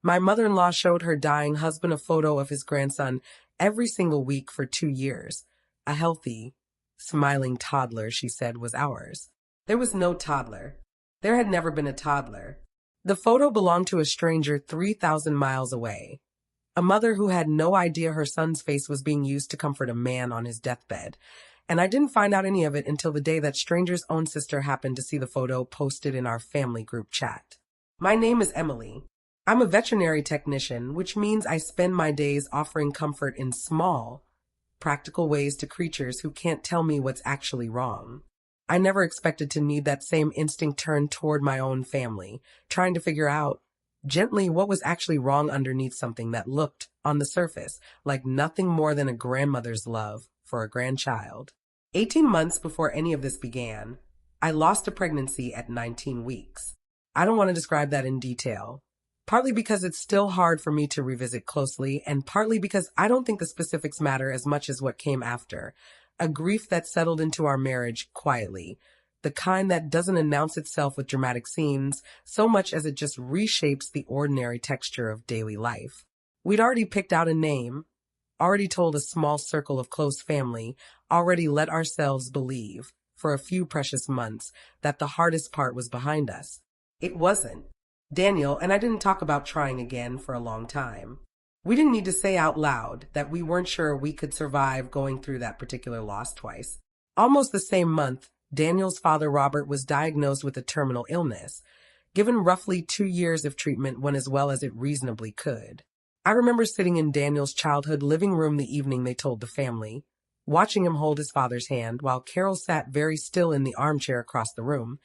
My mother-in-law showed her dying husband a photo of his grandson every single week for 2 years. A healthy, smiling toddler, she said, was ours. There was no toddler. There had never been a toddler. The photo belonged to a stranger 3,000 miles away. A mother who had no idea her son's face was being used to comfort a man on his deathbed. And I didn't find out any of it until the day that stranger's own sister happened to see the photo posted in our family group chat. My name is Emily. I'm a veterinary technician, which means I spend my days offering comfort in small, practical ways to creatures who can't tell me what's actually wrong. I never expected to need that same instinct turned toward my own family, trying to figure out gently what was actually wrong underneath something that looked, on the surface, like nothing more than a grandmother's love for a grandchild. 18 months before any of this began, I lost a pregnancy at 19 weeks. I don't want to describe that in detail, partly because it's still hard for me to revisit closely, and partly because I don't think the specifics matter as much as what came after. A grief that settled into our marriage quietly, the kind that doesn't announce itself with dramatic scenes so much as it just reshapes the ordinary texture of daily life. We'd already picked out a name, already told a small circle of close family, already let ourselves believe, for a few precious months, that the hardest part was behind us. It wasn't. Daniel and I didn't talk about trying again for a long time. We didn't need to say out loud that we weren't sure we could survive going through that particular loss twice. Almost the same month, Daniel's father, Robert, was diagnosed with a terminal illness, given roughly 2 years of treatment went as well as it reasonably could. I remember sitting in Daniel's childhood living room the evening they told the family, watching him hold his father's hand while Carol sat very still in the armchair across the room,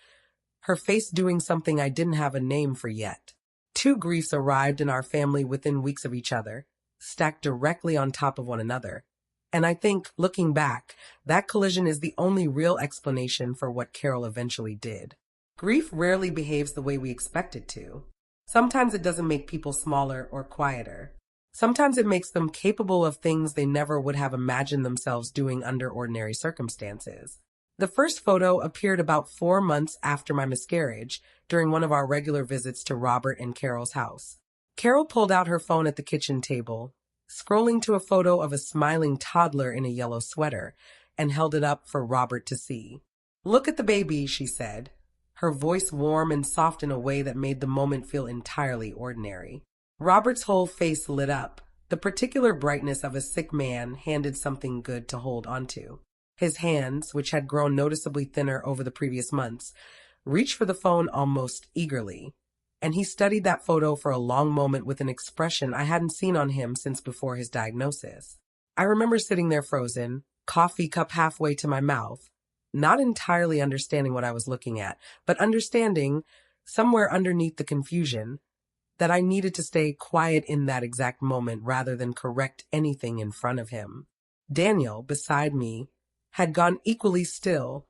her face doing something I didn't have a name for yet. 2 griefs arrived in our family within weeks of each other, stacked directly on top of one another. And I think, looking back, that collision is the only real explanation for what Carol eventually did. Grief rarely behaves the way we expect it to. Sometimes it doesn't make people smaller or quieter. Sometimes it makes them capable of things they never would have imagined themselves doing under ordinary circumstances. The first photo appeared about 4 months after my miscarriage, during one of our regular visits to Robert and Carol's house. Carol pulled out her phone at the kitchen table, scrolling to a photo of a smiling toddler in a yellow sweater, and held it up for Robert to see. "Look at the baby," she said, her voice warm and soft in a way that made the moment feel entirely ordinary. Robert's whole face lit up, the particular brightness of a sick man handed something good to hold onto. His hands, which had grown noticeably thinner over the previous months, reached for the phone almost eagerly, and he studied that photo for a long moment with an expression I hadn't seen on him since before his diagnosis. I remember sitting there frozen, coffee cup halfway to my mouth, not entirely understanding what I was looking at, but understanding, somewhere underneath the confusion, that I needed to stay quiet in that exact moment rather than correct anything in front of him. Daniel, beside me, had gone equally still,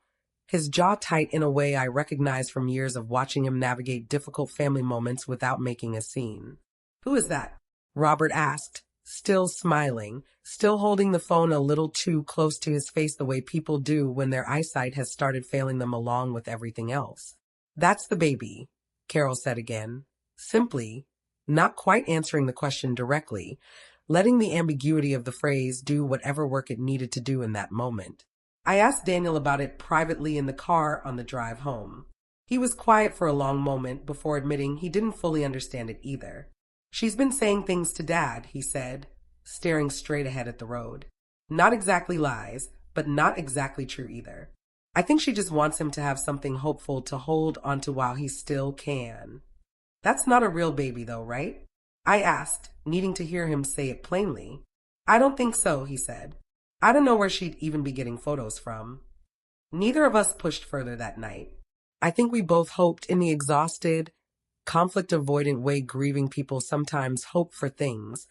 his jaw tight in a way I recognized from years of watching him navigate difficult family moments without making a scene. "Who is that?" Robert asked, still smiling, still holding the phone a little too close to his face the way people do when their eyesight has started failing them along with everything else. "That's the baby," Carol said again, simply, not quite answering the question directly, letting the ambiguity of the phrase do whatever work it needed to do in that moment. I asked Daniel about it privately in the car on the drive home. He was quiet for a long moment before admitting he didn't fully understand it either. "She's been saying things to Dad," he said, staring straight ahead at the road. "Not exactly lies, but not exactly true either. I think she just wants him to have something hopeful to hold onto while he still can." "That's not a real baby though, right?" I asked, needing to hear him say it plainly. "I don't think so," he said. I don't know where she'd even be getting photos from. Neither of us pushed further that night. I think we both hoped in the exhausted, conflict-avoidant way grieving people sometimes hope for things,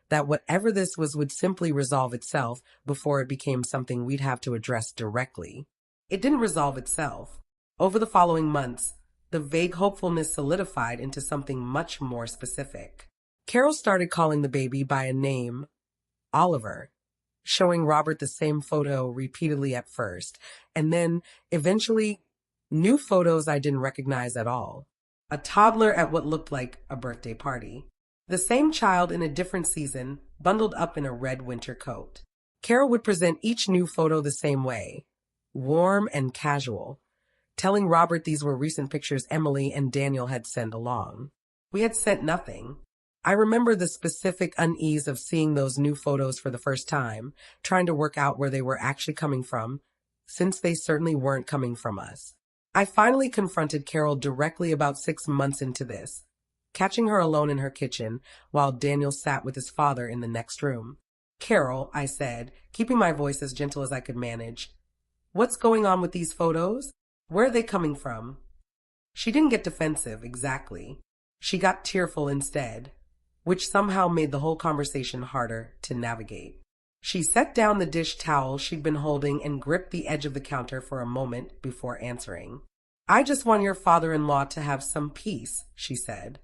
that whatever this was would simply resolve itself before it became something we'd have to address directly. It didn't resolve itself. Over the following months, the vague hopefulness solidified into something much more specific. Carol started calling the baby by a name, Oliver, showing Robert the same photo repeatedly at first, and then, eventually, new photos I didn't recognize at all. A toddler at what looked like a birthday party. The same child in a different season, bundled up in a red winter coat. Carol would present each new photo the same way, warm and casual, telling Robert these were recent pictures Emily and Daniel had sent along. We had sent nothing. I remember the specific unease of seeing those new photos for the first time, trying to work out where they were actually coming from, since they certainly weren't coming from us. I finally confronted Carol directly about 6 months into this, catching her alone in her kitchen while Daniel sat with his father in the next room. "Carol," I said, keeping my voice as gentle as I could manage, "what's going on with these photos? Where are they coming from?" She didn't get defensive, exactly. She got tearful instead, which somehow made the whole conversation harder to navigate. She set down the dish towel she'd been holding and gripped the edge of the counter for a moment before answering. "I just want your father-in-law to have some peace," she said,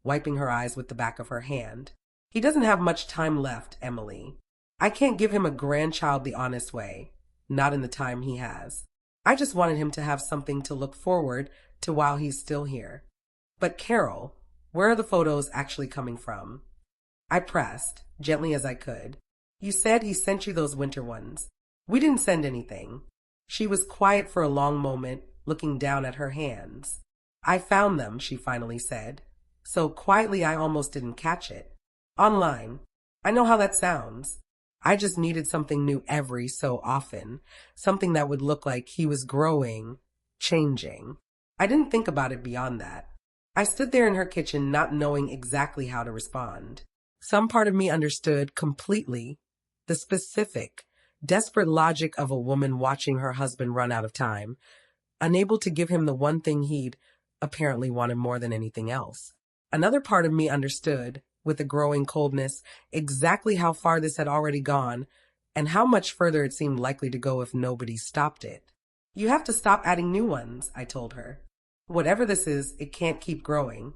wiping her eyes with the back of her hand. "He doesn't have much time left, Emily. I can't give him a grandchild the honest way, not in the time he has. I just wanted him to have something to look forward to while he's still here." "But Carol, where are the photos actually coming from?" I pressed, gently as I could. "You said he sent you those winter ones." "We didn't send anything." She was quiet for a long moment, looking down at her hands. "I found them," she finally said, so quietly I almost didn't catch it. "Online. I know how that sounds. I just needed something new every so often, something that would look like he was growing, changing." I didn't think about it beyond that. I stood there in her kitchen not knowing exactly how to respond. Some part of me understood completely the specific, desperate logic of a woman watching her husband run out of time, unable to give him the one thing he'd apparently wanted more than anything else. Another part of me understood, with a growing coldness, exactly how far this had already gone and how much further it seemed likely to go if nobody stopped it. "You have to stop adding new ones," I told her. "Whatever this is, it can't keep growing."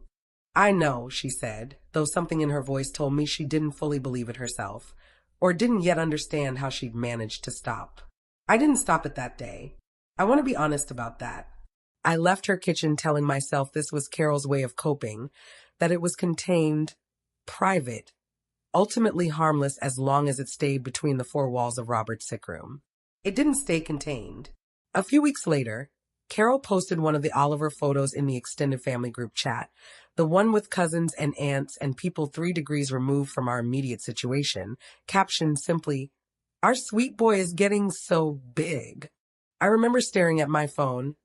"I know," she said, though something in her voice told me she didn't fully believe it herself, or didn't yet understand how she'd managed to stop. I didn't stop it that day. I want to be honest about that. I left her kitchen telling myself this was Carol's way of coping, that it was contained, private, ultimately harmless as long as it stayed between the four walls of Robert's sick room. It didn't stay contained. A few weeks later, Carol posted one of the Oliver photos in the extended family group chat, the one with cousins and aunts and people 3 degrees removed from our immediate situation, captioned simply, "Our sweet boy is getting so big." I remember staring at my phone,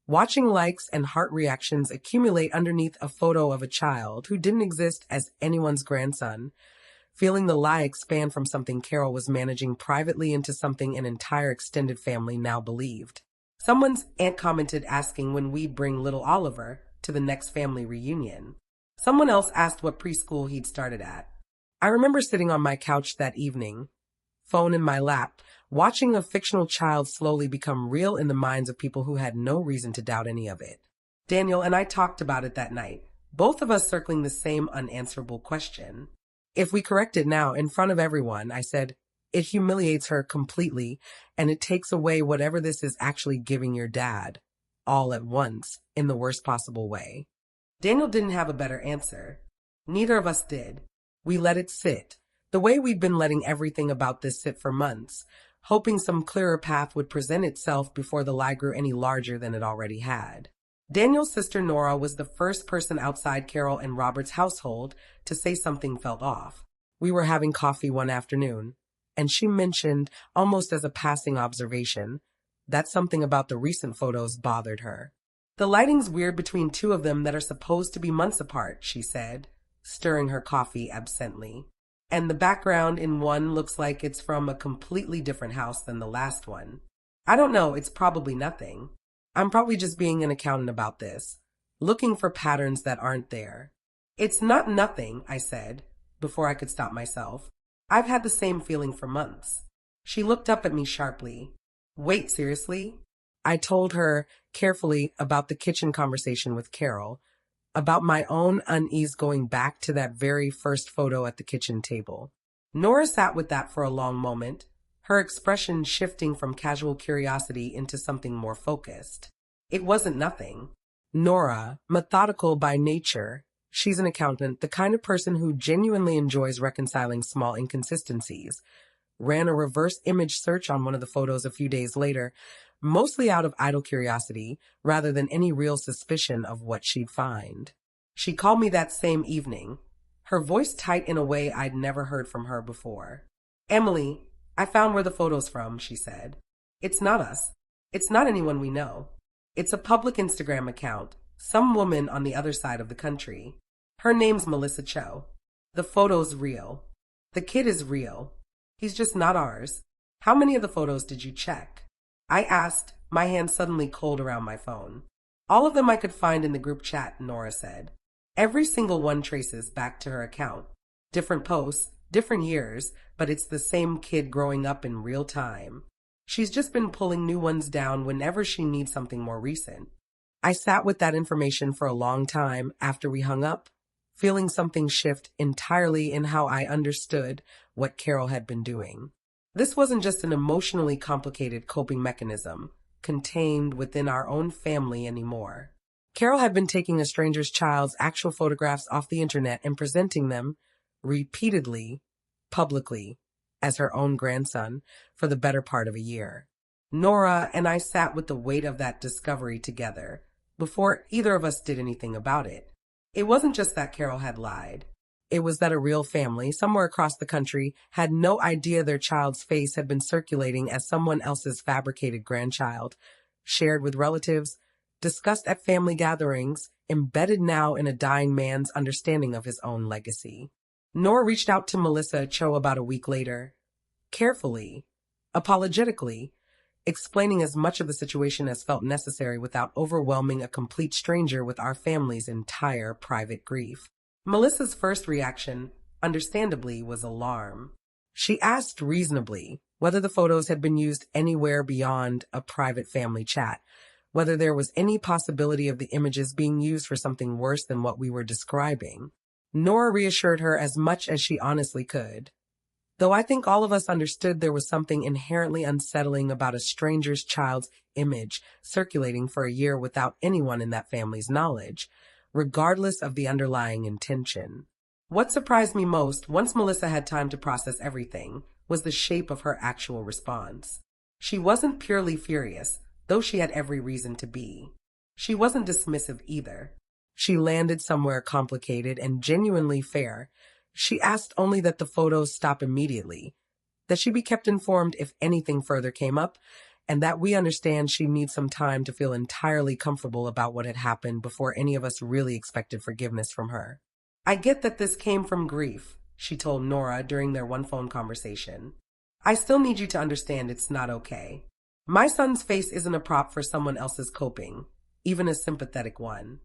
watching likes and heart reactions accumulate underneath a photo of a child who didn't exist as anyone's grandson, feeling the lie expand from something Carol was managing privately into something an entire extended family now believed. Someone's aunt commented asking when we'd bring little Oliver to the next family reunion. Someone else asked what preschool he'd started at. I remember sitting on my couch that evening, phone in my lap, watching a fictional child slowly become real in the minds of people who had no reason to doubt any of it. Daniel and I talked about it that night, both of us circling the same unanswerable question. "If we correct it now in front of everyone," I said, "it humiliates her completely, and it takes away whatever this is actually giving your dad, all at once, in the worst possible way." Daniel didn't have a better answer. Neither of us did. We let it sit, the way we'd been letting everything about this sit for months, hoping some clearer path would present itself before the lie grew any larger than it already had. Daniel's sister Nora was the first person outside Carol and Robert's household to say something felt off. We were having coffee one afternoon, and she mentioned, almost as a passing observation, that something about the recent photos bothered her. "The lighting's weird between 2 of them that are supposed to be months apart," she said, stirring her coffee absently. "And the background in one looks like it's from a completely different house than the last one. I don't know, it's probably nothing. I'm probably just being an accountant about this, looking for patterns that aren't there." "It's not nothing," I said, before I could stop myself. "I've had the same feeling for months." She looked up at me sharply. "Wait, seriously?" I told her carefully about the kitchen conversation with Carol, about my own unease going back to that very first photo at the kitchen table. Nora sat with that for a long moment, her expression shifting from casual curiosity into something more focused. "It wasn't nothing." Nora, methodical by nature, She's an accountant, the kind of person who genuinely enjoys reconciling small inconsistencies. Ran a reverse image search on one of the photos a few days later, mostly out of idle curiosity rather than any real suspicion of what she'd find. She called me that same evening, her voice tight in a way I'd never heard from her before. "Emily, I found where the photo's from," she said. "It's not us. It's not anyone we know. It's a public Instagram account, some woman on the other side of the country. Her name's Melissa Cho. The photo's real. The kid is real. He's just not ours. How many of the photos did you check?" I asked, my hand suddenly cold around my phone. "All of them I could find in the group chat," Nora said. "Every single one traces back to her account. Different posts, different years, but it's the same kid growing up in real time. She's just been pulling new ones down whenever she needs something more recent." I sat with that information for a long time after we hung up, feeling something shift entirely in how I understood what Carol had been doing. This wasn't just an emotionally complicated coping mechanism contained within our own family anymore. Carol had been taking a stranger's child's actual photographs off the internet and presenting them repeatedly, publicly, as her own grandson for the better part of a year. Nora and I sat with the weight of that discovery together before either of us did anything about it. It wasn't just that Carol had lied. It was that a real family, somewhere across the country, had no idea their child's face had been circulating as someone else's fabricated grandchild, shared with relatives, discussed at family gatherings, embedded now in a dying man's understanding of his own legacy. Nora reached out to Melissa Cho about a week later, carefully, apologetically, explaining as much of the situation as felt necessary without overwhelming a complete stranger with our family's entire private grief. Melissa's first reaction, understandably, was alarm. She asked reasonably whether the photos had been used anywhere beyond a private family chat, whether there was any possibility of the images being used for something worse than what we were describing. Nora reassured her as much as she honestly could. Though I think all of us understood there was something inherently unsettling about a stranger's child's image circulating for a year without anyone in that family's knowledge, regardless of the underlying intention. What surprised me most, once Melissa had time to process everything, was the shape of her actual response. She wasn't purely furious, though she had every reason to be. She wasn't dismissive either. She landed somewhere complicated and genuinely fair. She asked only that the photos stop immediately, that she be kept informed if anything further came up, and that we understand she needs some time to feel entirely comfortable about what had happened before any of us really expected forgiveness from her. "I get that this came from grief," she told Nora during their one-phone conversation. "I still need you to understand it's not okay. My son's face isn't a prop for someone else's coping, even a sympathetic one."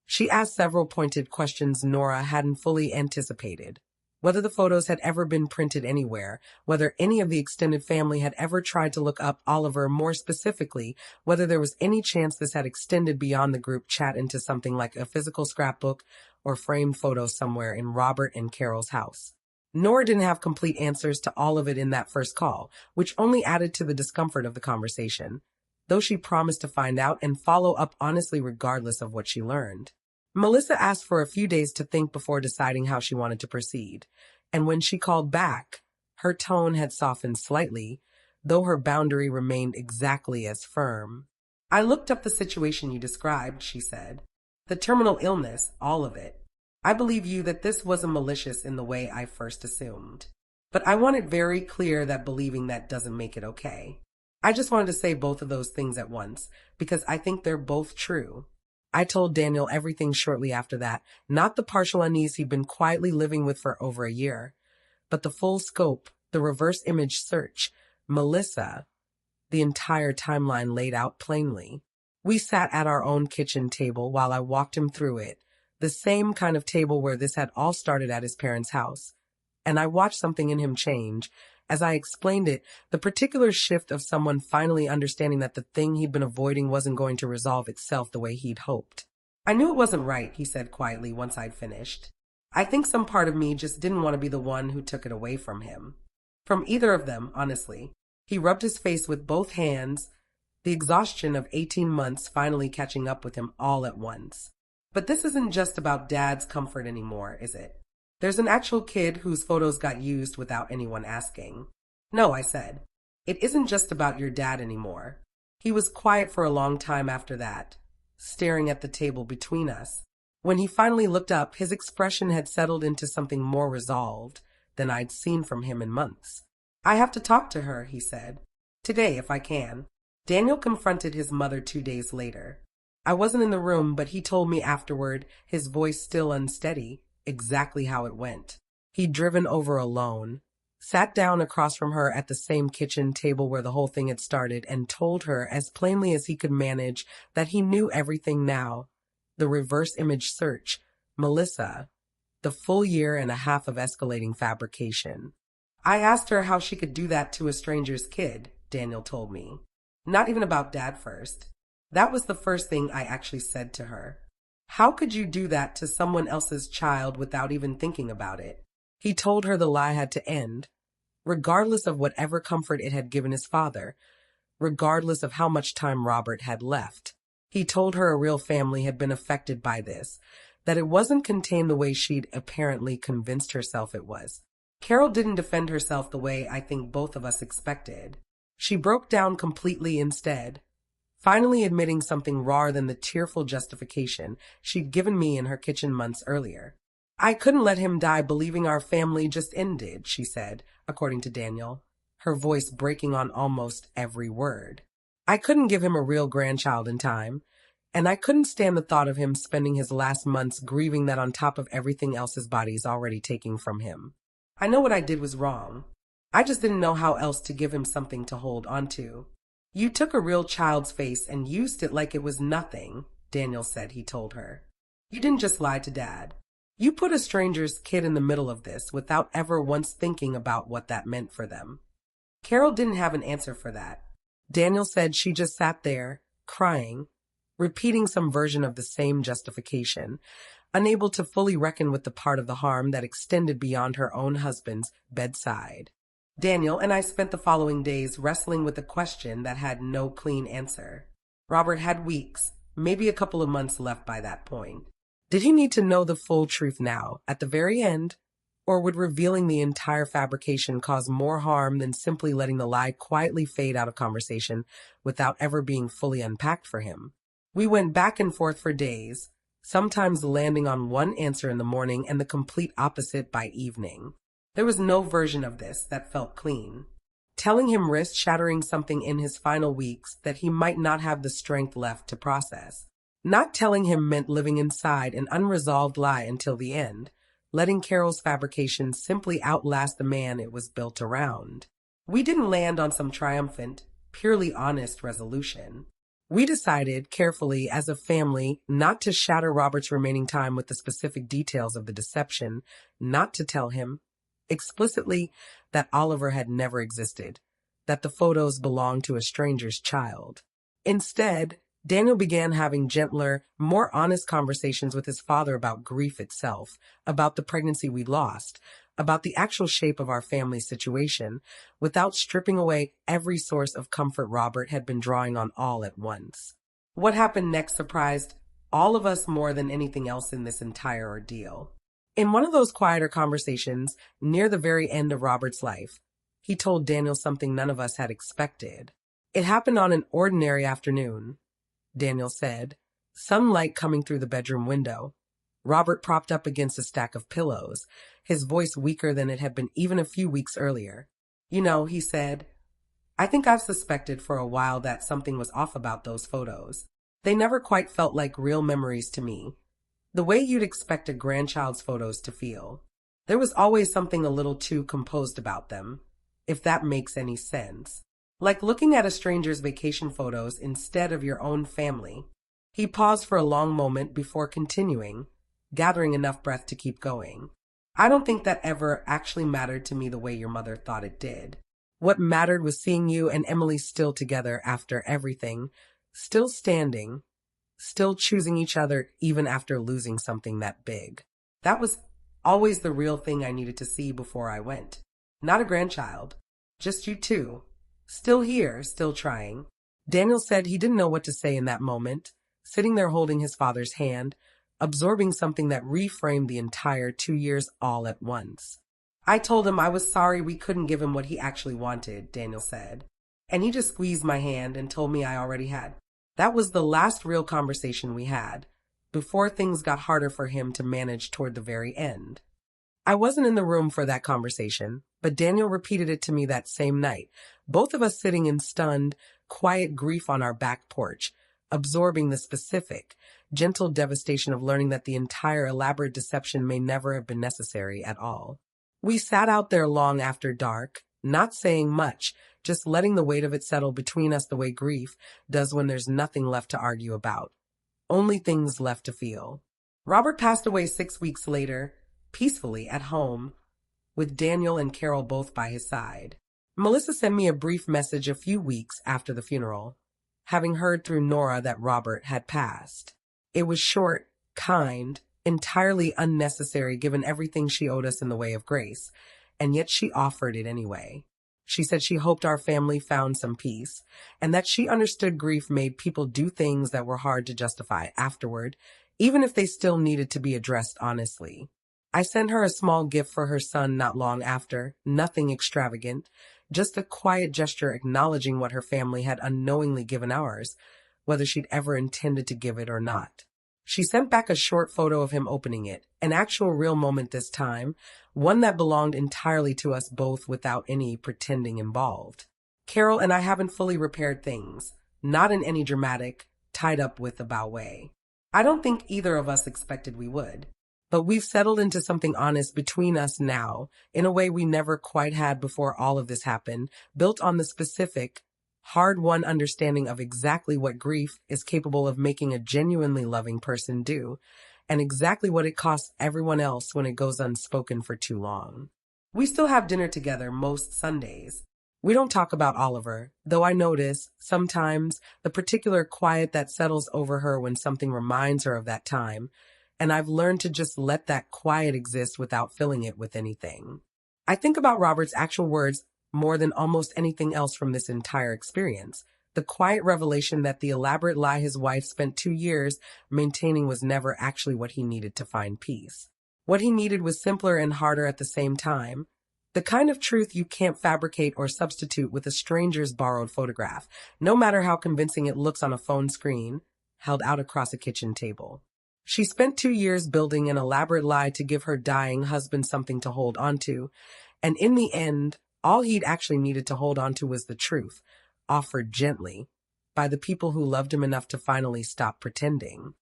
She asked several pointed questions Nora hadn't fully anticipated. Whether the photos had ever been printed anywhere, whether any of the extended family had ever tried to look up Oliver more specifically, whether there was any chance this had extended beyond the group chat into something like a physical scrapbook or framed photos somewhere in Robert and Carol's house. Nora didn't have complete answers to all of it in that first call, which only added to the discomfort of the conversation, though she promised to find out and follow up honestly regardless of what she learned. Melissa asked for a few days to think before deciding how she wanted to proceed, and when she called back, her tone had softened slightly, though her boundary remained exactly as firm. "I looked up the situation you described," she said. "The terminal illness, all of it. I believe you that this wasn't malicious in the way I first assumed. But I want it very clear that believing that doesn't make it okay. I just wanted to say both of those things at once, because I think they're both true." I told Daniel everything shortly after that, not the partial unease he'd been quietly living with for over a year, but the full scope, the reverse image search, Melissa, the entire timeline laid out plainly. We sat at our own kitchen table while I walked him through it, the same kind of table where this had all started at his parents' house, and I watched something in him change. As I explained it, the particular shift of someone finally understanding that the thing he'd been avoiding wasn't going to resolve itself the way he'd hoped. "I knew it wasn't right," he said quietly once I'd finished. "I think some part of me just didn't want to be the one who took it away from him. From either of them, honestly." He rubbed his face with both hands, the exhaustion of 18 months finally catching up with him all at once. But this isn't just about Dad's comfort anymore, is it? There's an actual kid whose photos got used without anyone asking. No, I said. It isn't just about your dad anymore. He was quiet for a long time after that, staring at the table between us. When he finally looked up, his expression had settled into something more resolved than I'd seen from him in months. I have to talk to her, he said. Today, if I can. Daniel confronted his mother 2 days later. I wasn't in the room, but he told me afterward, his voice still unsteady, exactly how it went. He'd driven over alone, sat down across from her at the same kitchen table where the whole thing had started, and told her as plainly as he could manage that he knew everything now. The reverse image search, Melissa, the full year and a half of escalating fabrication. I asked her how she could do that to a stranger's kid, Daniel told me. Not even about Dad first. That was the first thing I actually said to her. How could you do that to someone else's child without even thinking about it? He told her the lie had to end, regardless of whatever comfort it had given his father, regardless of how much time Robert had left. He told her a real family had been affected by this, that it wasn't contained the way she'd apparently convinced herself it was. Carol didn't defend herself the way I think both of us expected. She broke down completely instead, finally admitting something rawer than the tearful justification she'd given me in her kitchen months earlier. I couldn't let him die believing our family just ended, she said, according to Daniel, her voice breaking on almost every word. I couldn't give him a real grandchild in time, and I couldn't stand the thought of him spending his last months grieving that on top of everything else his body's already taking from him. I know what I did was wrong. I just didn't know how else to give him something to hold onto. You took a real child's face and used it like it was nothing, Daniel said, he told her. You didn't just lie to Dad. You put a stranger's kid in the middle of this without ever once thinking about what that meant for them. Carol didn't have an answer for that. Daniel said she just sat there, crying, repeating some version of the same justification, unable to fully reckon with the part of the harm that extended beyond her own husband's bedside. Daniel and I spent the following days wrestling with a question that had no clean answer. Robert had weeks, maybe a couple of months left by that point. Did he need to know the full truth now, at the very end, or would revealing the entire fabrication cause more harm than simply letting the lie quietly fade out of conversation without ever being fully unpacked for him? We went back and forth for days, sometimes landing on one answer in the morning and the complete opposite by evening. There was no version of this that felt clean. Telling him risked shattering something in his final weeks that he might not have the strength left to process. Not telling him meant living inside an unresolved lie until the end, letting Carol's fabrication simply outlast the man it was built around. We didn't land on some triumphant, purely honest resolution. We decided, carefully as a family, not to shatter Robert's remaining time with the specific details of the deception, not to tell him explicitly that Oliver had never existed, that the photos belonged to a stranger's child. Instead, Daniel began having gentler, more honest conversations with his father about grief itself, about the pregnancy we lost, about the actual shape of our family situation, without stripping away every source of comfort Robert had been drawing on all at once. What happened next surprised all of us more than anything else in this entire ordeal. In one of those quieter conversations, near the very end of Robert's life, he told Daniel something none of us had expected. It happened on an ordinary afternoon, Daniel said, sunlight coming through the bedroom window. Robert propped up against a stack of pillows, his voice weaker than it had been even a few weeks earlier. You know, he said, I think I've suspected for a while that something was off about those photos. They never quite felt like real memories to me, the way you'd expect a grandchild's photos to feel. There was always something a little too composed about them, if that makes any sense. Like looking at a stranger's vacation photos instead of your own family. He paused for a long moment before continuing, gathering enough breath to keep going. I don't think that ever actually mattered to me the way your mother thought it did. What mattered was seeing you and Emily still together after everything, still standing, still choosing each other even after losing something that big. That was always the real thing I needed to see before I went. Not a grandchild, just you two. Still here, still trying. Daniel said he didn't know what to say in that moment, sitting there holding his father's hand, absorbing something that reframed the entire 2 years all at once. I told him I was sorry we couldn't give him what he actually wanted, Daniel said. And he just squeezed my hand and told me I already had. That was the last real conversation we had, before things got harder for him to manage toward the very end. I wasn't in the room for that conversation, but Daniel repeated it to me that same night, both of us sitting in stunned, quiet grief on our back porch, absorbing the specific, gentle devastation of learning that the entire elaborate deception may never have been necessary at all. We sat out there long after dark, not saying much, just letting the weight of it settle between us the way grief does when there's nothing left to argue about. Only things left to feel. Robert passed away 6 weeks later, peacefully at home, with Daniel and Carol both by his side. Melissa sent me a brief message a few weeks after the funeral, having heard through Nora that Robert had passed. It was short, kind, entirely unnecessary given everything she owed us in the way of grace, and yet she offered it anyway. She said she hoped our family found some peace, and that she understood grief made people do things that were hard to justify afterward, even if they still needed to be addressed honestly. I sent her a small gift for her son not long after, nothing extravagant, just a quiet gesture acknowledging what her family had unknowingly given ours, whether she'd ever intended to give it or not. She sent back a short photo of him opening it, an actual real moment this time, one that belonged entirely to us both without any pretending involved. Carol and I haven't fully repaired things, not in any dramatic, tied up with about way. I don't think either of us expected we would. But we've settled into something honest between us now, in a way we never quite had before all of this happened, built on the specific, hard-won understanding of exactly what grief is capable of making a genuinely loving person do, and exactly what it costs everyone else when it goes unspoken for too long. We still have dinner together most Sundays. We don't talk about Oliver, though I notice, sometimes, the particular quiet that settles over her when something reminds her of that time, and I've learned to just let that quiet exist without filling it with anything. I think about Robert's actual words more than almost anything else from this entire experience. The quiet revelation that the elaborate lie his wife spent 2 years maintaining was never actually what he needed to find peace. What he needed was simpler and harder at the same time. The kind of truth you can't fabricate or substitute with a stranger's borrowed photograph, no matter how convincing it looks on a phone screen, held out across a kitchen table. She spent 2 years building an elaborate lie to give her dying husband something to hold onto, and in the end, all he'd actually needed to hold onto was the truth, offered gently, by the people who loved him enough to finally stop pretending.